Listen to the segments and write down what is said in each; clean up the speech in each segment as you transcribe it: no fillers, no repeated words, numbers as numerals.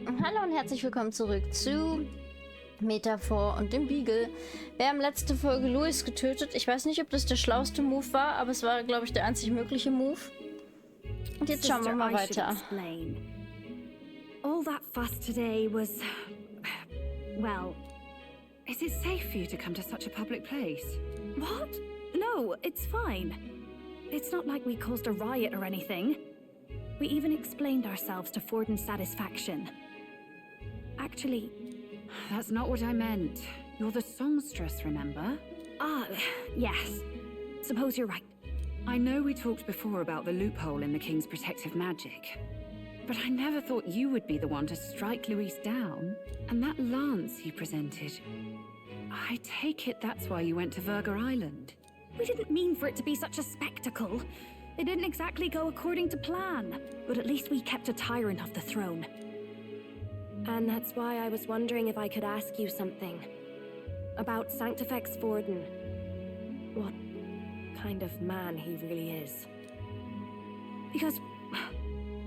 Hallo und herzlich willkommen zurück zu Metaphor und dem Beagle. Wir haben letzte Folge Louis getötet. Ich weiß nicht, ob das der schlauste Move war, aber es war, glaube ich, der einzig mögliche Move. Und jetzt schauen wir mal weiter. All that fuss today was... well... Is it safe for you to come to such a public place? What? No, it's fine. It's not like we caused a riot or anything. We even explained ourselves to Forden's satisfaction. Actually... That's not what I meant. You're the songstress, remember? Ah, yes. Suppose you're right. I know we talked before about the loophole in the King's protective magic. But I never thought you would be the one to strike Louis down. And that lance he presented... I take it that's why you went to Verger Island. We didn't mean for it to be such a spectacle. It didn't exactly go according to plan. But at least we kept a tyrant off the throne. And that's why I was wondering if I could ask you something. About Sanctifex Vorden. What kind of man he really is. Because...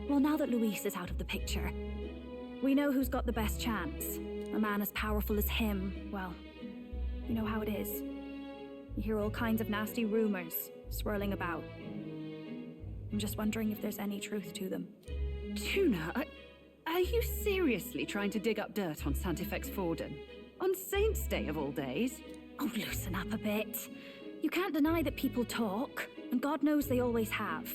well, now that Louis is out of the picture, we know who's got the best chance. A man as powerful as him, well, you know how it is. You hear all kinds of nasty rumors swirling about. I'm just wondering if there's any truth to them. Tuna, are you seriously trying to dig up dirt on Sanctifex Vorden? On Saint's Day of all days? Oh, loosen up a bit. You can't deny that people talk, and God knows they always have.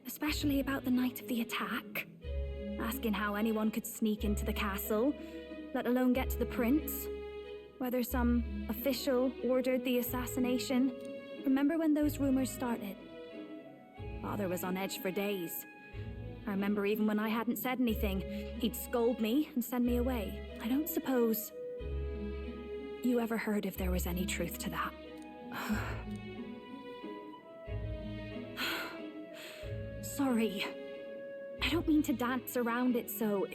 Especially about the night of the attack. Asking how anyone could sneak into the castle, let alone get to the prince. Whether some official ordered the assassination. Remember when those rumors started? Father was on edge for days. I remember even when I hadn't said anything, he'd scold me and send me away. I don't suppose you ever heard if there was any truth to that. Sorry. I don't mean to dance around it, so...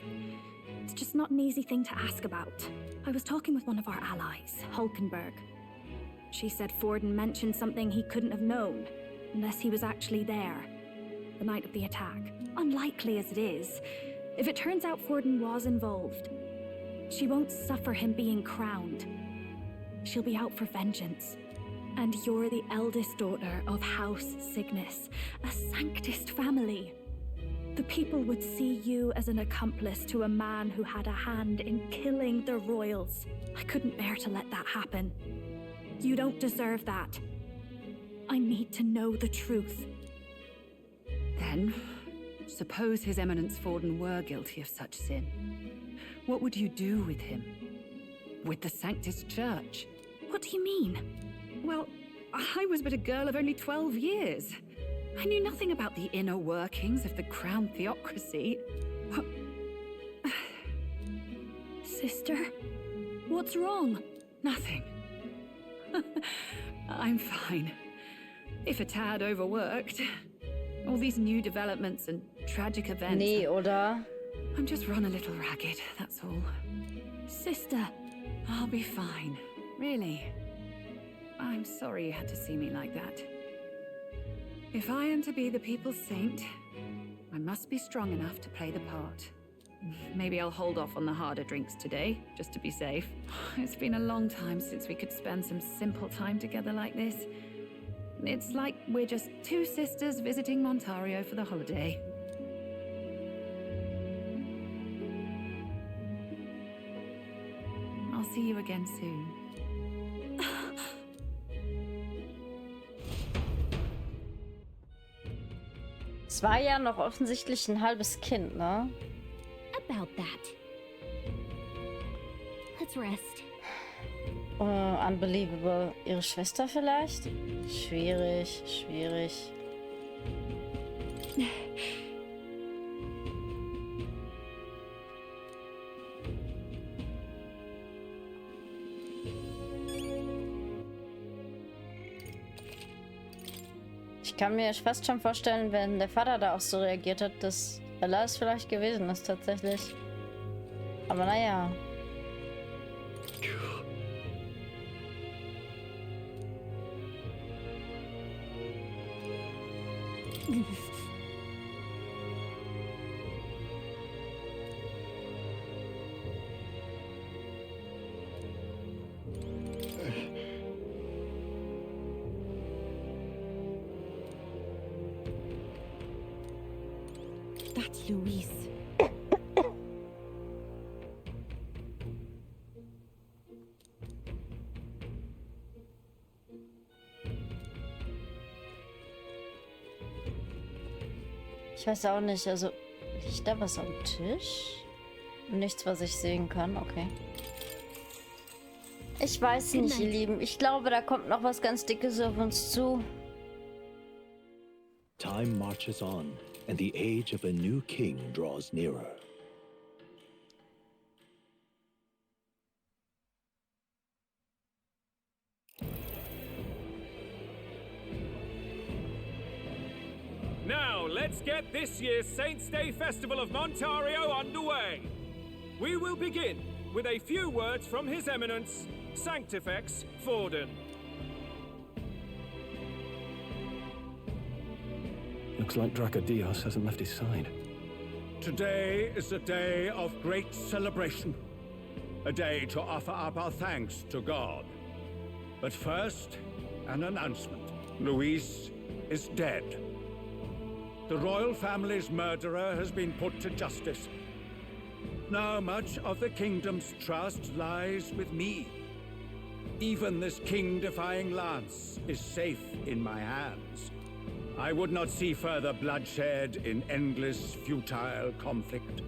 it's just not an easy thing to ask about. I was talking with one of our allies, Hulkenberg. She said Vorden mentioned something he couldn't have known, unless he was actually there, the night of the attack. Unlikely as it is, if it turns out Vorden was involved, she won't suffer him being crowned. She'll be out for vengeance. And you're the eldest daughter of House Cygnus, a Sanctist family. The people would see you as an accomplice to a man who had a hand in killing the royals. I couldn't bear to let that happen. You don't deserve that. I need to know the truth. Then, suppose His Eminence Vorden were guilty of such sin. What would you do with him? With the Sanctist Church? What do you mean? Well, I was but a girl of only 12 years. I knew nothing about the inner workings of the crown theocracy. Sister, what's wrong? Nothing. I'm fine. If a tad overworked. All these new developments and tragic events. Nee, oder? I'm just run a little ragged, that's all. Sister. I'll be fine. Really. I'm sorry you had to see me like that. If I am to be the people's saint, I must be strong enough to play the part. Maybe I'll hold off on the harder drinks today, just to be safe. It's been a long time since we could spend some simple time together like this. It's like we're just two sisters visiting Montario for the holiday. I'll see you again soon. Es war ja noch offensichtlich ein halbes Kind, ne? About that. Let's rest. Unbelievable. Ihre Schwester vielleicht? Schwierig, schwierig. Ich kann mir fast schon vorstellen, wenn der Vater da auch so reagiert hat, dass Ella es vielleicht gewesen ist, tatsächlich. Aber naja. That's Louis. Ich weiß auch nicht, also liegt da was am Tisch? Nichts, was ich sehen kann, okay. Ich weiß nicht, ihr Lieben. Ich glaube, da kommt noch was ganz Dickes auf uns zu. Time marches on, and the age of a new king draws nearer. Now, let's get this year's Saints' Day Festival of Montario underway. We will begin with a few words from His Eminence, Sanctifex Worden. Looks like Dracodios hasn't left his side. Today is a day of great celebration. A day to offer up our thanks to God. But first, an announcement. Louis is dead. The royal family's murderer has been put to justice. Now much of the kingdom's trust lies with me. Even this king-defying lance is safe in my hands. I would not see further bloodshed in endless, futile conflict.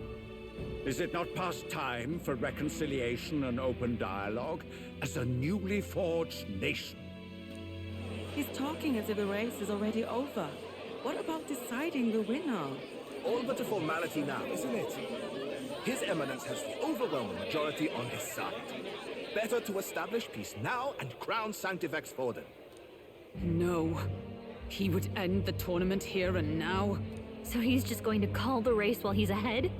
Is it not past time for reconciliation and open dialogue as a newly forged nation? He's talking as if the race is already over. What about deciding the winner? All but a formality now, isn't it? His Eminence has the overwhelming majority on his side. Better to establish peace now and crown Sanctifex Worden. No. He would end the tournament here and now. So he's just going to call the race while he's ahead?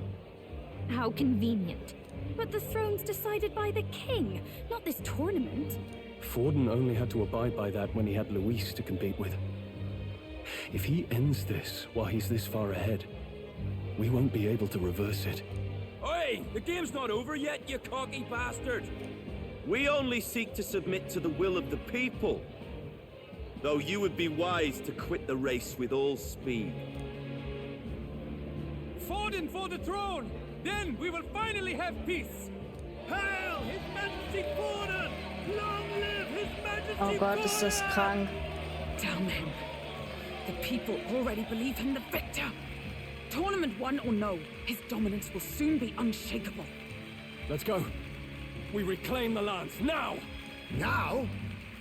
How convenient. But the throne's decided by the king, not this tournament. Forden only had to abide by that when he had Louis to compete with. If he ends this while he's this far ahead, we won't be able to reverse it. Oi! The game's not over yet, you cocky bastard! We only seek to submit to the will of the people. Though you would be wise to quit the race with all speed. Forden for the throne! Then we will finally have peace! Hail His Majesty Forden! Long live His Majesty Oh Gott, ist das krank. Damn him. The people already believe him the victor. Tournament won or no, his dominance will soon be unshakable. Let's go. We reclaim the lance, now! Now?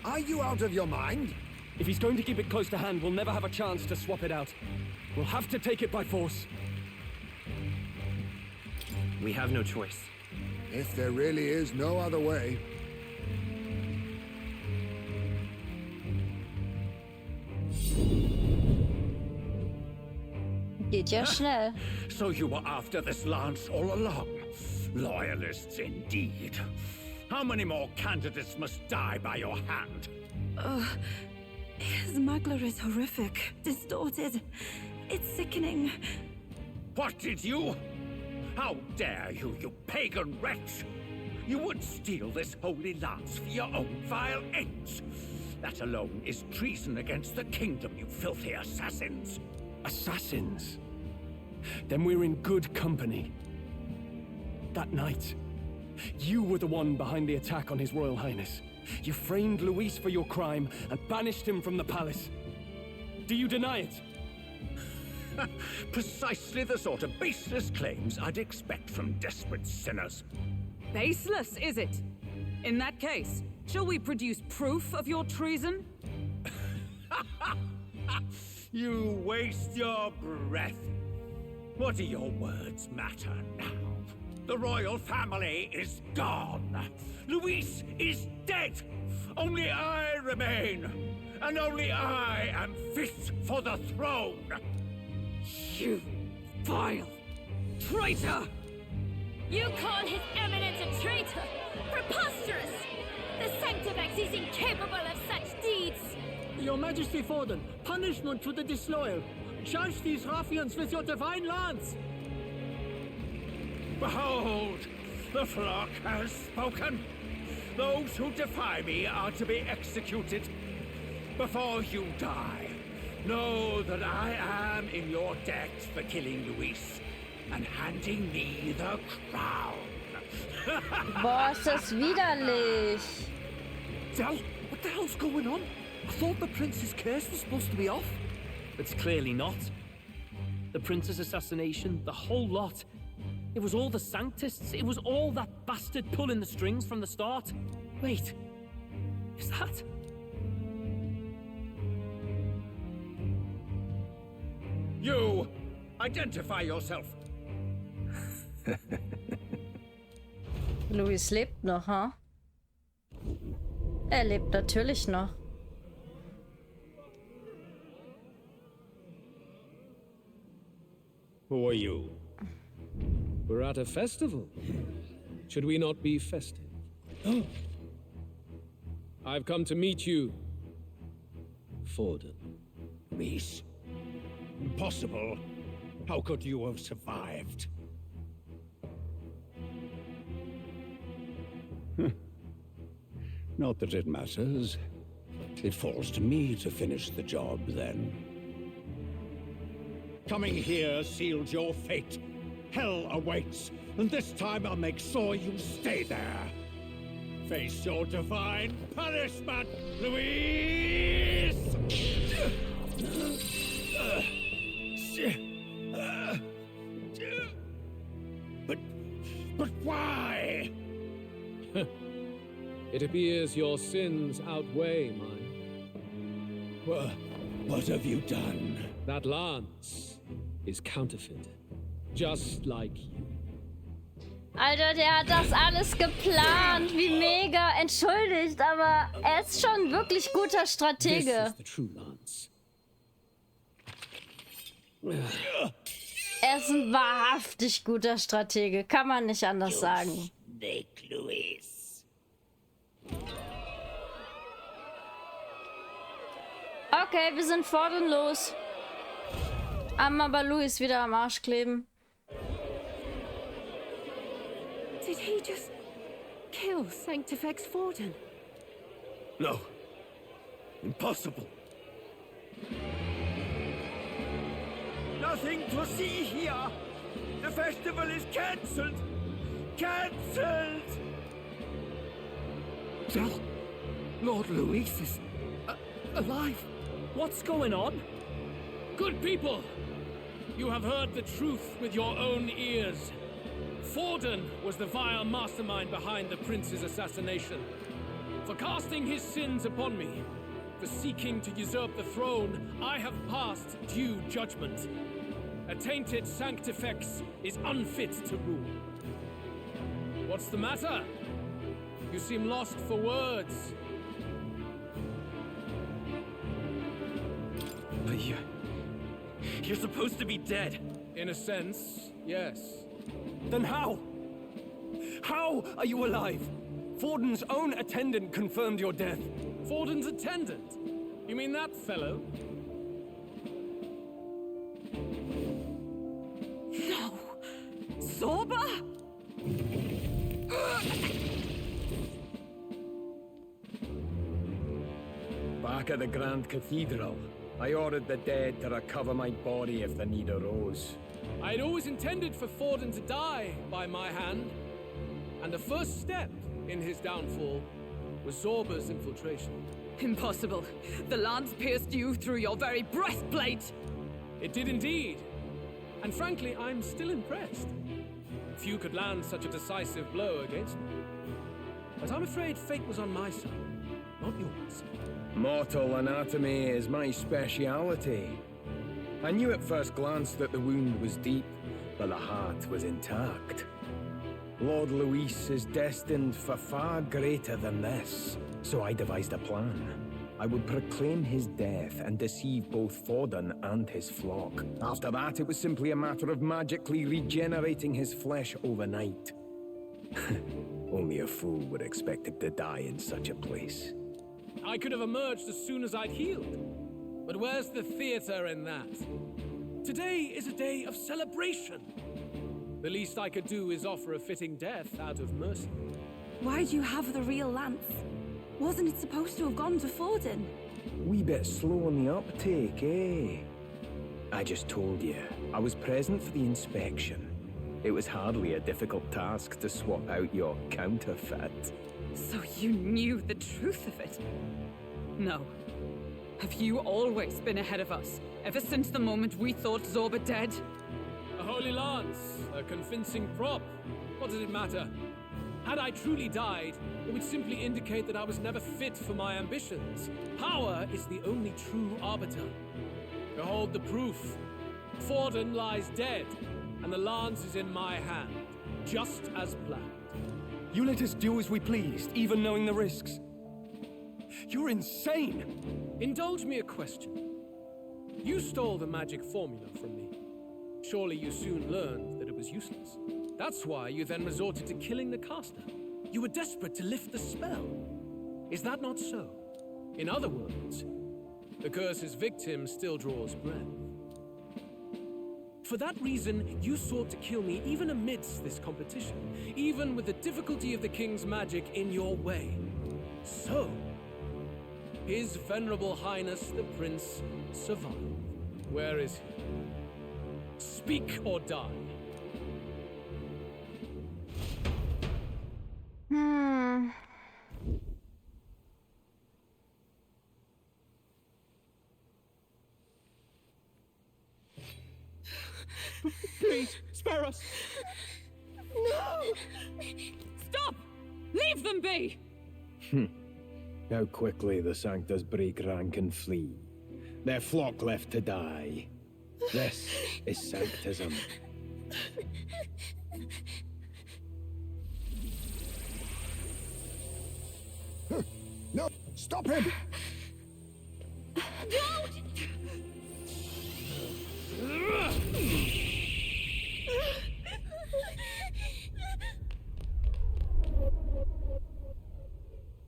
Are you out of your mind? If he's going to keep it close to hand, we'll never have a chance to swap it out. We'll have to take it by force. We have no choice. If there really is no other way. Geht ja schnell. So you were after this lance all along. Loyalists indeed. How many more candidates must die by your hand? His smuggler is horrific, distorted. It's sickening. What did you? How dare you, you pagan wretch! You would steal this holy lance for your own vile ends. That alone is treason against the kingdom, you filthy assassins. Assassins? Then we're in good company. That night, you were the one behind the attack on His Royal Highness. You framed Louis for your crime and banished him from the palace. Do you deny it? Precisely the sort of baseless claims I'd expect from desperate sinners. Baseless, is it? In that case, shall we produce proof of your treason? You waste your breath. What do your words matter now? The royal family is gone. Louis is dead. Only I remain. And only I am fit for the throne. You vile traitor! You call His Eminence a traitor? Preposterous! The Sanctifex is incapable of such deeds! Your Majesty Forden, punishment to the disloyal. Charge these ruffians with your divine lance! Behold, the flock has spoken. Those who defy me are to be executed. Before you die, know that I am in your debt for killing Louis. and handing me the crown. Boah, ist das widerlich. Del, what the hell's going on? I thought the prince's curse was supposed to be off. It's clearly not. The prince's assassination, the whole lot. It was all the Sanctists. It was all that bastard pulling the strings from the start. Wait, is that? You, identify yourself. Louis lebt noch, ha? Er lebt natürlich noch. Who are you? We're at a festival. Should we not be festive? I've come to meet you, Worden. Reese. Impossible. How could you have survived? Not that it matters. It falls to me to finish the job, then. Coming here sealed your fate. Hell awaits, and this time I'll make sure you stay there. Face your divine punishment, Louise! But why? It appears your sins outweigh mine. What have you done? That lance is counterfeit, just like you. Alter, der hat das alles geplant. Wie mega. Entschuldigt, aber er ist schon wirklich guter Stratege. This is the true lance. Er ist ein wahrhaftig guter Stratege. Kann man nicht anders sagen. Snake, Louise. Okay, wir sind vordenlos. Aber Louis wieder am Arsch kleben. Did he just kill Sanctifex Worden? No. Impossible. Nothing to see here. The festival is cancelled. Cancelled. Del, Lord Louis is alive. What's going on? Good people, you have heard the truth with your own ears. Worden was the vile mastermind behind the prince's assassination. For casting his sins upon me, for seeking to usurp the throne, I have passed due judgment. A tainted Sanctifex is unfit to rule. What's the matter? You seem lost for words. But you're supposed to be dead. In a sense, yes. Then how? How are you alive? Forden's own attendant confirmed your death. Forden's attendant? You mean that fellow? No! Sober? Back at the Grand Cathedral, I ordered the dead to recover my body if the need arose. I'd always intended for Worden to die by my hand, and the first step in his downfall was Zorba's infiltration. Impossible. The lance pierced you through your very breastplate! It did indeed. And frankly, I'm still impressed. Few could land such a decisive blow against me. But I'm afraid fate was on my side, not yours. Mortal anatomy is my speciality. I knew at first glance that the wound was deep, but the heart was intact. Lord Louis is destined for far greater than this, so I devised a plan. I would proclaim his death and deceive both Worden and his flock. After that, it was simply a matter of magically regenerating his flesh overnight. Only a fool would expect him to die in such a place. I could have emerged as soon as I'd healed. But where's the theater in that? Today is a day of celebration. The least I could do is offer a fitting death out of mercy. Why'd you have the real lance? Wasn't it supposed to have gone to Worden? Wee bit slow on the uptake, eh? I just told you, I was present for the inspection. It was hardly a difficult task to swap out your counterfeit. So you knew the truth of it? No. Have you always been ahead of us, ever since the moment we thought Zorba dead? A holy lance, a convincing prop. What does it matter? Had I truly died, it would simply indicate that I was never fit for my ambitions. Power is the only true arbiter. Behold the proof. Forden lies dead, and the lance is in my hand, just as planned. You let us do as we pleased, even knowing the risks. You're insane! Indulge me a question. You stole the magic formula from me. Surely you soon learned that it was useless. That's why you then resorted to killing the caster. You were desperate to lift the spell. Is that not so? In other words, the curse's victim still draws breath. For that reason, you sought to kill me even amidst this competition, even with the difficulty of the king's magic in your way. So, His Venerable Highness the Prince survived. Where is he? Speak or die. Please, spare us! No! Stop! Leave them be! How quickly the Sanctus break rank and flee. Their flock left to die. This is Sanctism. No! Stop him! Don't!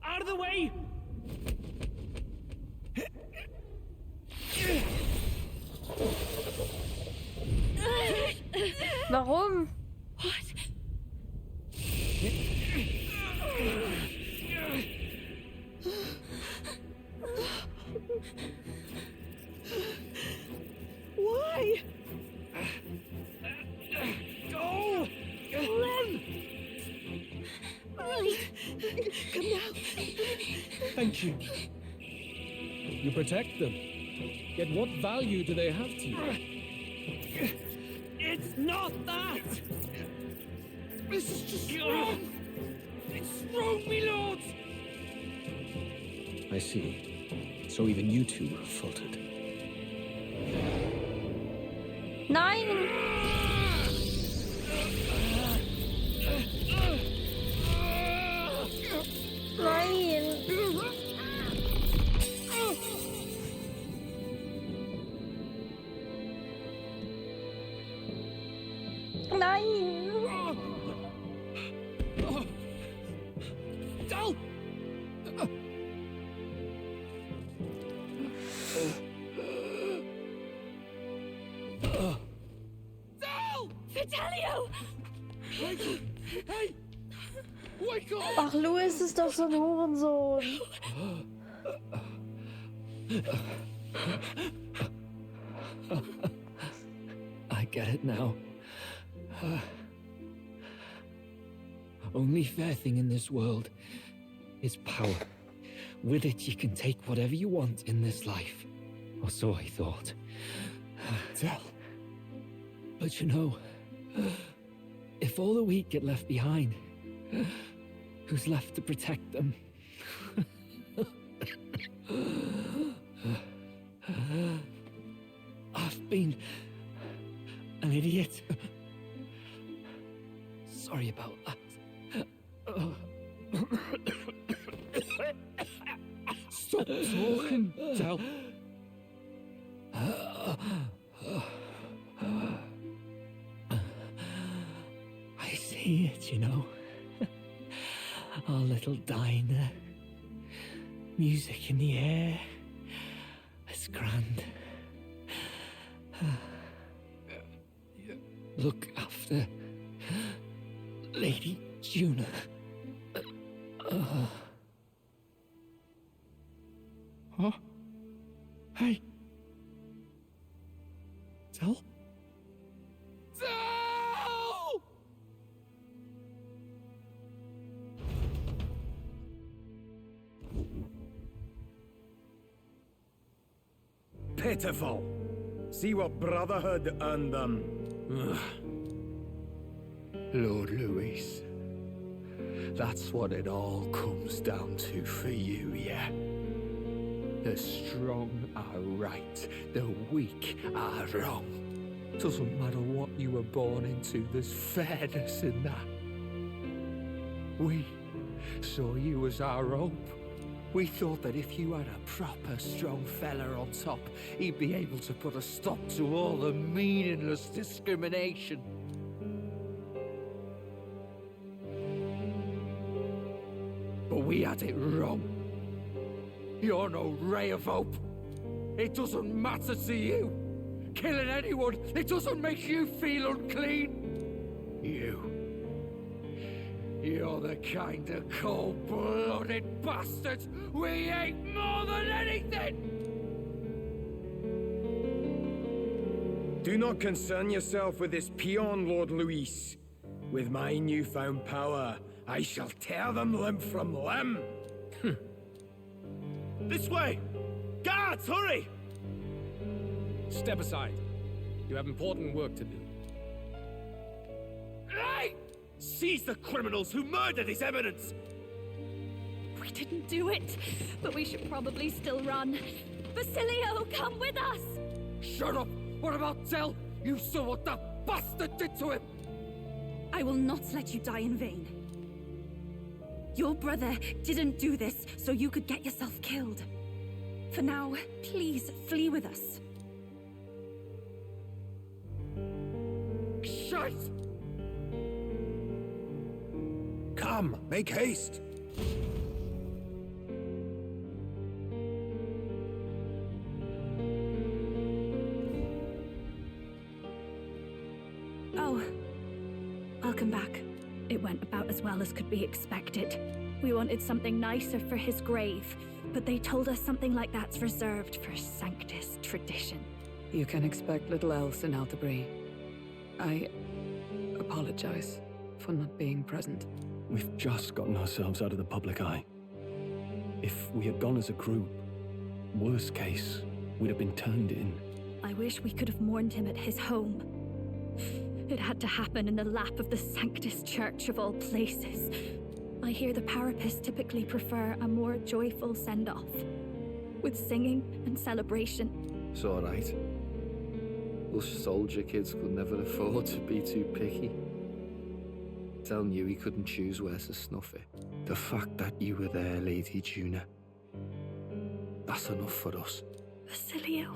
Out of the way! Warum? What? Why? Go! Run! Come now. Thank you. You protect them. Yet what value do they have to you? It's not that! This is just wrong! It's wrong, me lords! I see. So even you two faltered. Nein! Nein! Nein! Dal! Dal! Fidelio! Hey! Wake up! Ach, Louis ist doch so ein Hurensohn. I get it now. Only fair thing in this world is power. With it, you can take whatever you want in this life. Or so I thought. Tell. But you know, if all the weak get left behind, who's left to protect them? I've been an idiot. Sorry about that. Stop talking, Del. I see it, you know. Our little diner. Music in the air. It's grand. Look after Lady Juna. Huh? Hey. Del? Del! pitiful. See what brotherhood earned them. Ugh. Lord Louis. That's what it all comes down to for you, yeah? The strong are right, the weak are wrong. Doesn't matter what you were born into, there's fairness in that. We saw you as our hope. We thought that if you had a proper strong fella on top, he'd be able to put a stop to all the meaningless discrimination. But we had it wrong. You're no ray of hope. It doesn't matter to you. Killing anyone, it doesn't make you feel unclean. You're the kind of cold-blooded bastards we hate more than anything! Do not concern yourself with this peon, Lord Louis. With my newfound power, I shall tear them limb from limb. This way! Guards, hurry! Step aside. You have important work to do. Hey! Seize the criminals who murdered His Eminence! We didn't do it, but we should probably still run. Basilio, come with us! Shut up! What about Tell? You saw what that bastard did to him! I will not let you die in vain. Your brother didn't do this so you could get yourself killed. For now, please flee with us. Shite! Come, make haste. Oh, welcome back. It went about as well as could be expected. We wanted something nicer for his grave, but they told us something like that's reserved for Sanctus tradition. You can expect little else in Altabri. I apologize for not being present. We've just gotten ourselves out of the public eye. If we had gone as a group, worst case, we'd have been turned in. I wish we could have mourned him at his home. It had to happen in the lap of the Sanctus Church of all places. I hear the Parapists typically prefer a more joyful send-off, with singing and celebration. It's all right. Us soldier kids could never afford to be too picky. Tell knew he couldn't choose where to snuff it. The fact that you were there, Lady Juna, that's enough for us. Basilio.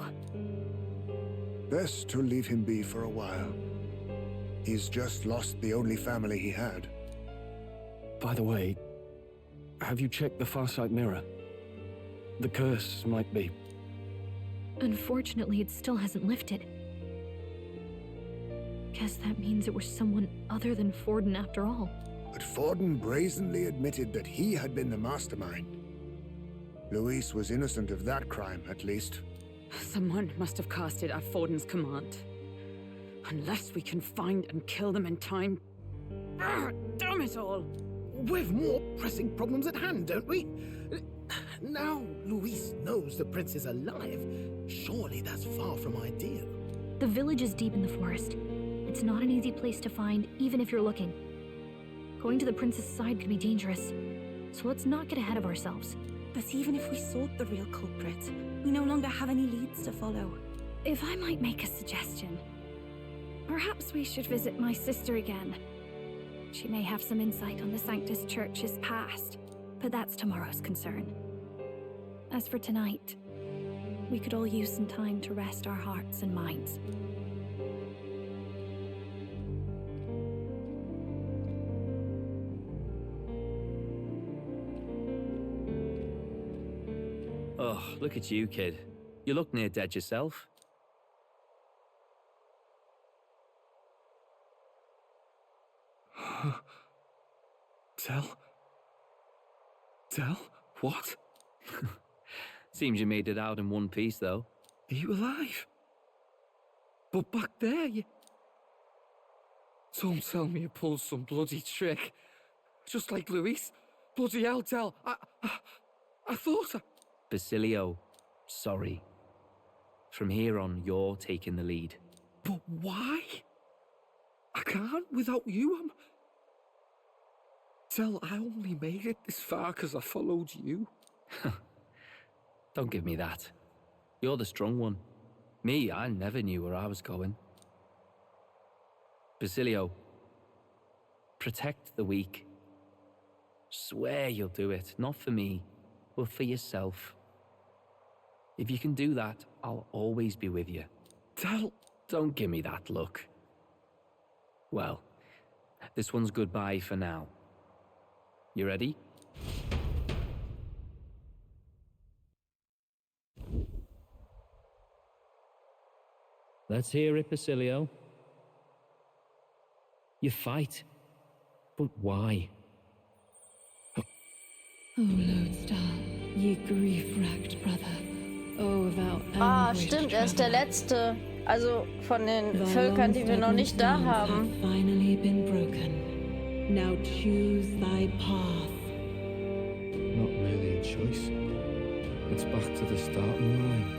Best to leave him be for a while. He's just lost the only family he had. By the way, have you checked the Farsight mirror? The curse might be... Unfortunately, it still hasn't lifted. Guess that means it was someone other than Forden after all. But Forden brazenly admitted that he had been the mastermind. Louis was innocent of that crime, at least. Someone must have cast it at Forden's command. Unless we can find and kill them in time... Damn it all! We've more pressing problems at hand, don't we? Now Louis knows the prince is alive. Surely that's far from ideal. The village is deep in the forest. It's not an easy place to find, even if you're looking. Going to the prince's side could be dangerous, so let's not get ahead of ourselves. But even if we sought the real culprit, we no longer have any leads to follow. If I might make a suggestion, perhaps we should visit my sister again. She may have some insight on the Sanctus Church's past, but that's tomorrow's concern. As for tonight, we could all use some time to rest our hearts and minds. Oh, look at you, kid. You look near dead yourself. Tell? What? Seems you made it out in one piece, though. Are you alive? But back there, you... Don't tell me you pulled some bloody trick. Just like Louis. Bloody hell, Tell. I thought I... Basilio, sorry. From here on, you're taking the lead. But why? I can't without you. Tell, I only made it this far because I followed you. Don't give me that. You're the strong one. Me, I never knew where I was going. Basilio, protect the weak. Swear you'll do it, not for me, but for yourself. If you can do that, I'll always be with you. Don't give me that look. Well, this one's goodbye for now. You ready? Let's hear it, Basilio. You fight, but why? O Lodestar, ye grief-racked brother, O thou Stimmt, er ist der Letzte. Also von den Völkern, die wir noch nicht da haben. Finally been broken. Now choose thy path. Not really a choice. It's back to the starting line.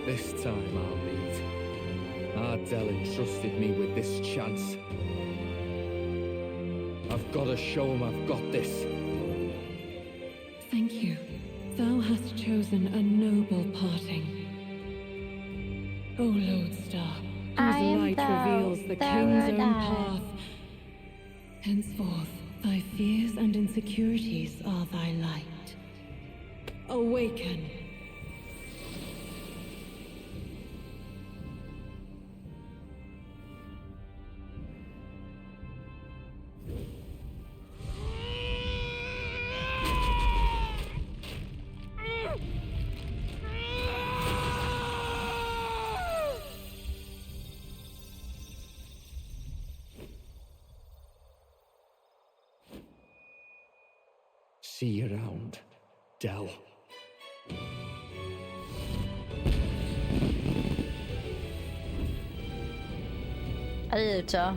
This time I'll lead. Ardell entrusted me with this chance. I've got to show him I've got this. Thank you. Thou hast chosen a noble parting. O Lodestar, whose light reveals the king's own path. Henceforth, thy fears and insecurities are thy light. Awaken. See you around, Dell. Alter.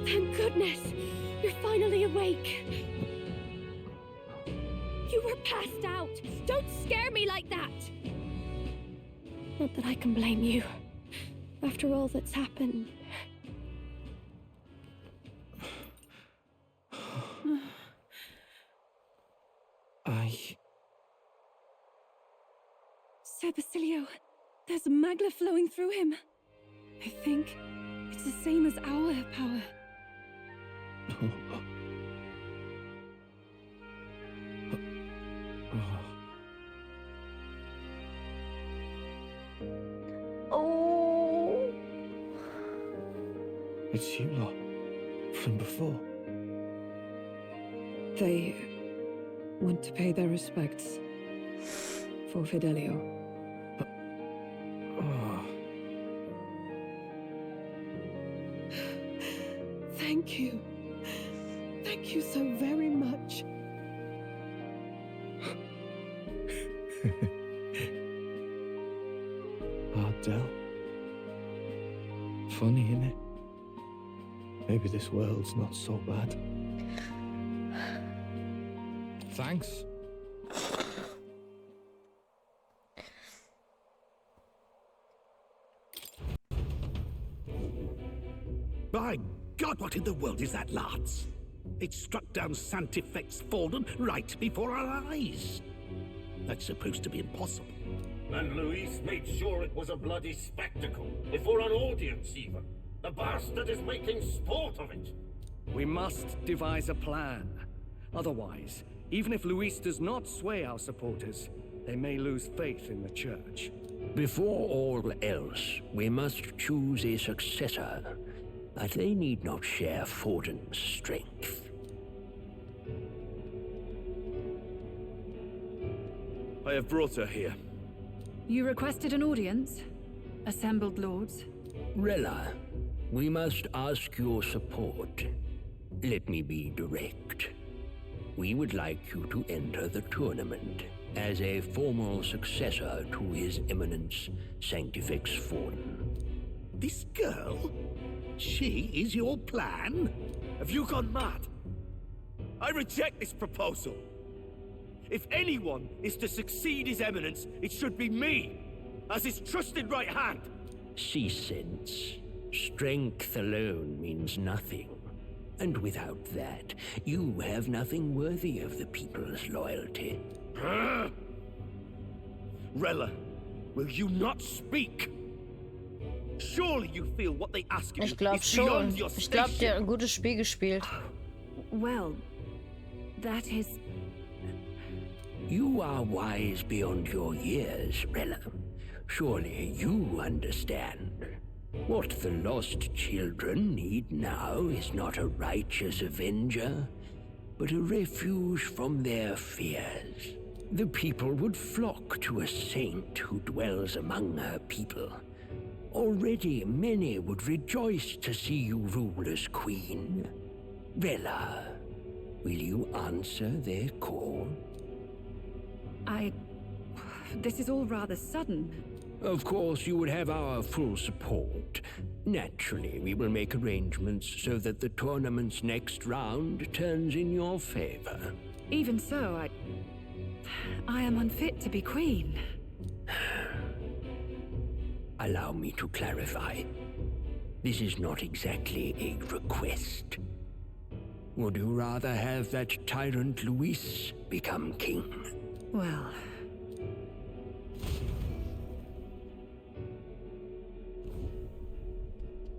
Thank goodness! You're finally awake! You were passed out! Don't scare me like that! Not that I can blame you. After all that's happened. Sir Basilio, there's magla flowing through him. I think it's the same as our power. Oh. It's you lot from before. They want to pay their respects for Fidelio. Thank you. Thank you so very much. Ardell. Funny, innit? Maybe this world's not so bad. Thanks. By God, what in the world is that, lads? It struck down Santifex Fallen right before our eyes. That's supposed to be impossible. And Luis made sure it was a bloody spectacle, before an audience even. The bastard is making sport of it. We must devise a plan. Otherwise, even if Luis does not sway our supporters, they may lose faith in the church. Before all else, we must choose a successor. But they need not share Forden's strength. I have brought her here. You requested an audience? Assembled lords? Rella, we must ask your support. Let me be direct. we would like you to enter the tournament as a formal successor to His Eminence Sanctifex Worden. This girl? She is your plan? Have you gone mad? I reject this proposal. If anyone is to succeed His Eminence, it should be me, as his trusted right hand. Cease sense. Strength alone means nothing. And without that, you have nothing worthy of the people's loyalty. Rella, will you not speak? Surely you feel what they ask of you Ich glaube is schon. beyond your Ich glaube, der hat station. ein gutes Spiel gespielt. Well, that is... You are wise beyond your years, Rella. Surely you understand. What the lost children need now is not a righteous avenger, but a refuge from their fears. The people would flock to a saint who dwells among her people. Already many would rejoice to see you rule as queen. Rella, will you answer their call? This is all rather sudden. Of course, you would have our full support. Naturally, we will make arrangements so that the tournament's next round turns in your favor. Even so, I am unfit to be queen. Allow me to clarify. This is not exactly a request. Would you rather have that tyrant Louis become king? Well...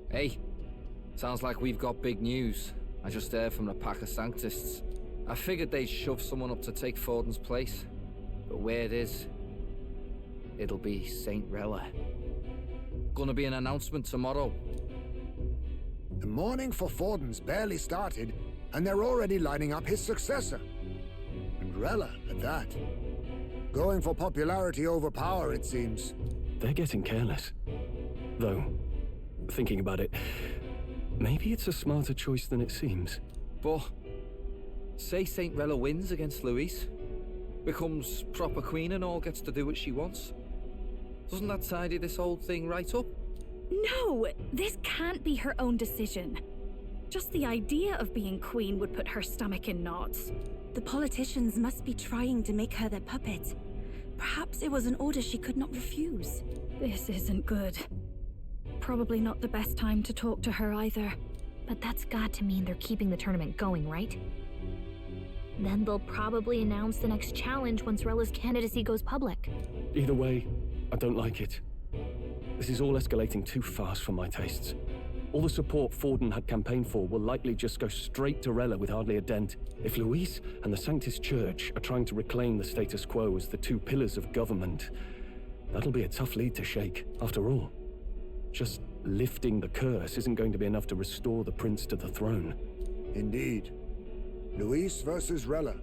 Hey, sounds like we've got big news. I just heard from the pack of Sanctists. I figured they'd shove someone up to take Forden's place. But where it is, it'll be Saint Rella. Gonna be an announcement tomorrow. The mourning for Forden's barely started, and they're already lining up his successor. And Rella, at that. Going for popularity over power, it seems. They're getting careless. Though, thinking about it, maybe it's a smarter choice than it seems. But, say Saint Rella wins against Louis, becomes proper queen and all, gets to do what she wants. Doesn't that tidy this whole thing right up? No, this can't be her own decision. Just the idea of being queen would put her stomach in knots. The politicians must be trying to make her their puppet. Perhaps it was an order she could not refuse. This isn't good. Probably not the best time to talk to her either. But that's got to mean they're keeping the tournament going, right? Then they'll probably announce the next challenge once Rella's candidacy goes public. Either way, I don't like it. This is all escalating too fast for my tastes. All the support Forden had campaigned for will likely just go straight to Rella with hardly a dent. If Louis and the Sanctist Church are trying to reclaim the status quo as the two pillars of government, that'll be a tough lead to shake. After all, just lifting the curse isn't going to be enough to restore the prince to the throne. Indeed. Louis versus Rella.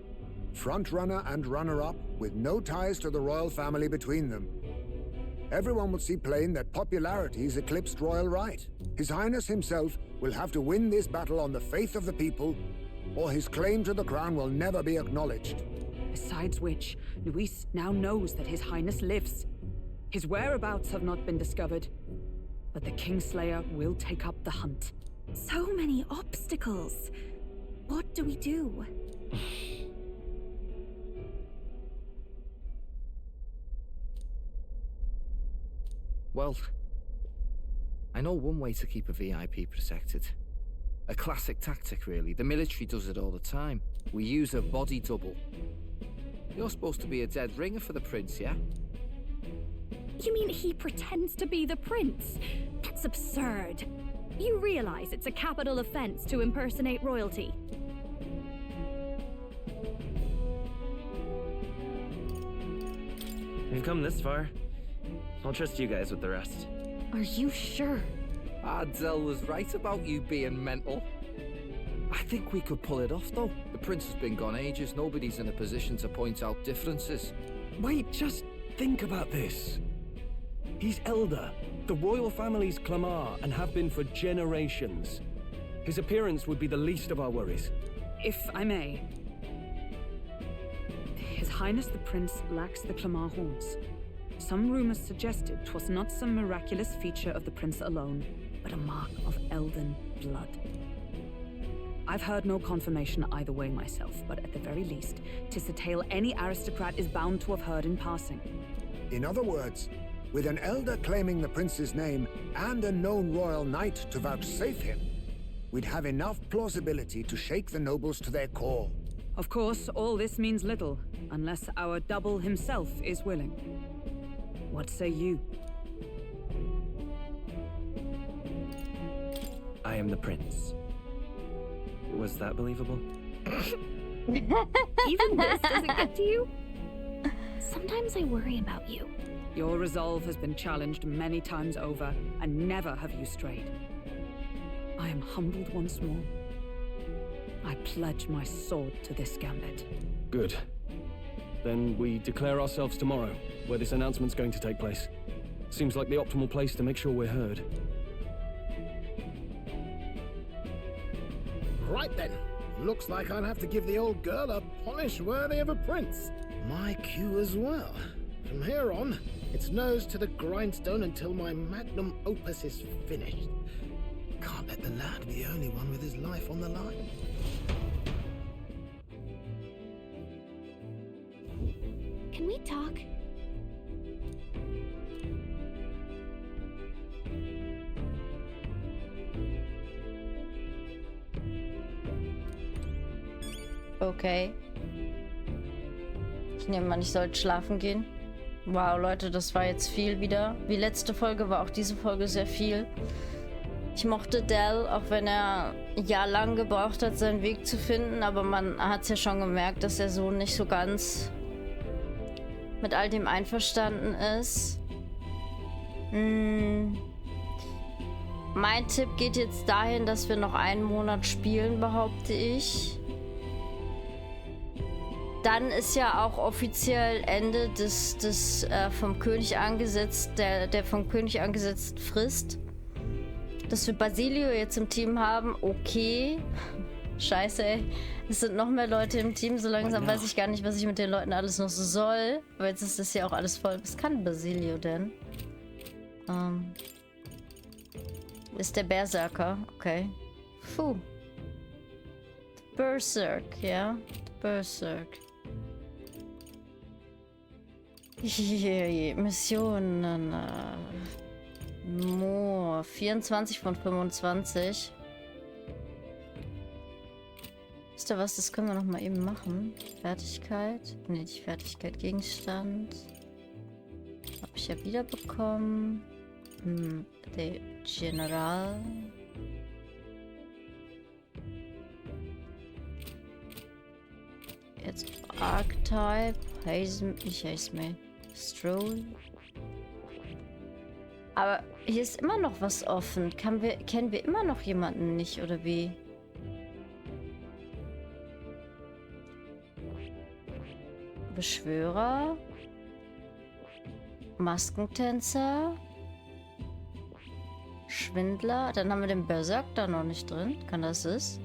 Front-runner and runner-up, with no ties to the royal family between them. Everyone will see plain that popularity's eclipsed royal right. His Highness himself will have to win this battle on the faith of the people, or his claim to the crown will never be acknowledged. Besides which, Louis now knows that His Highness lives. His whereabouts have not been discovered, but the Kingslayer will take up the hunt. So many obstacles. What do we do? Well, I know one way to keep a VIP protected. A classic tactic, really. The military does it all the time. We use a body double. You're supposed to be a dead ringer for the prince, yeah? You mean he pretends to be the prince? That's absurd. You realize it's a capital offense to impersonate royalty. We've come this far. I'll trust you guys with the rest. Are you sure? Ardell was right about you being mental. I think we could pull it off, though. The prince has been gone ages. Nobody's in a position to point out differences. Wait, just think about this. He's Elda, the royal family's Clamar, and have been for generations. His appearance would be the least of our worries. If I may, Highness the Prince lacks the Clamar horns. Some rumors suggested 'twas not some miraculous feature of the Prince alone, but a mark of elven blood. I've heard no confirmation either way myself, but at the very least, 'tis a tale any aristocrat is bound to have heard in passing. In other words, with an elder claiming the prince's name and a known royal knight to vouchsafe him, we'd have enough plausibility to shake the nobles to their core. Of course, all this means little, unless our double himself is willing. What say you? I am the prince. Was that believable? Even this doesn't get to you? Sometimes I worry about you. Your resolve has been challenged many times over, and never have you strayed. I am humbled once more. I pledge my sword to this gambit. Good. Then we declare ourselves tomorrow, where this announcement's going to take place. Seems like the optimal place to make sure we're heard. Right then. Looks like I'll have to give the old girl a polish worthy of a prince. My cue as well. From here on, it's nose to the grindstone until my magnum opus is finished. Can't let the lad be the only one with his life on the line. Can we talk? Okay. Ich nehme an, ich sollte schlafen gehen. Wow, Leute, das war jetzt viel wieder. Wie letzte Folge war auch diese Folge sehr viel. Ich mochte Del, auch wenn er jahrelang gebraucht hat, seinen Weg zu finden. Aber man hat es ja schon gemerkt, dass er so nicht so ganz mit all dem einverstanden ist. Mein Tipp geht jetzt dahin, dass wir noch einen Monat spielen, behaupte ich. Dann ist ja auch offiziell Ende des vom König angesetzt, der vom König angesetzten Frist. Dass wir Basilio jetzt im Team haben, okay. Scheiße, ey. Es sind noch mehr Leute im Team, so langsam weiß ich gar nicht, was ich mit den Leuten alles noch so soll. Aber jetzt ist das ja auch alles voll. Was kann Basilio denn? Ist der Berserker, okay. Puh. Berserk, ja. Berserk. Missionen. 24 von 25. Wisst ihr was? Das können wir noch mal eben machen. Fertigkeit. Ne, die Fertigkeit Gegenstand. Hab ich ja wieder bekommen. Der General. Jetzt Archetype. Ich heiße mir Stroll. Aber hier ist immer noch was offen. Kennen wir immer noch jemanden nicht, oder wie? Beschwörer. Maskentänzer. Schwindler. Dann haben wir den Berserk da noch nicht drin. Kann das ist?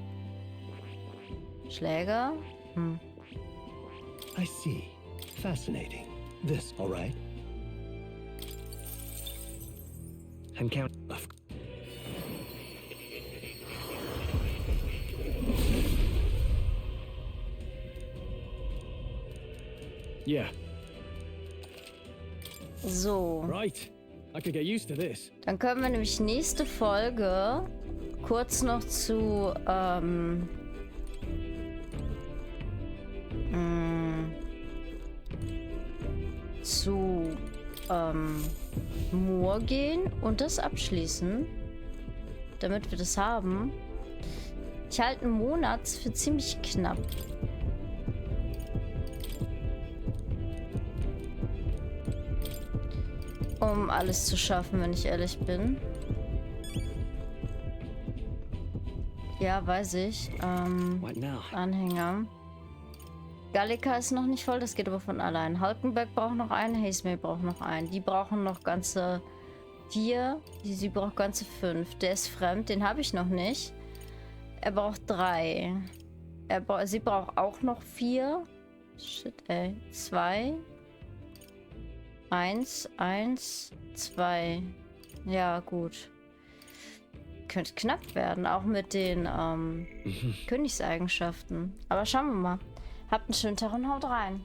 Schläger. I see. Fascinating. This, all right? I'm counting. Yeah. So. Right. I could get used to this. Dann können wir nämlich nächste Folge kurz noch zu Moor gehen und das abschließen, damit wir das haben. Ich halte einen Monat für ziemlich knapp. Um alles zu schaffen, wenn ich ehrlich bin. Ja, weiß ich. Anhänger. Gallica ist noch nicht voll, das geht aber von allein. Hulkenberg braucht noch einen, Hazemay braucht noch einen. Die brauchen noch ganze 4. Sie braucht ganze 5. Der ist fremd, den habe ich noch nicht. Er braucht 3. Sie braucht auch noch 4. Shit, ey. 2. 1, 1, 2. Ja, gut. Könnte knapp werden, auch mit den Königseigenschaften. Aber schauen wir mal. Habt einen schönen Tag und haut rein.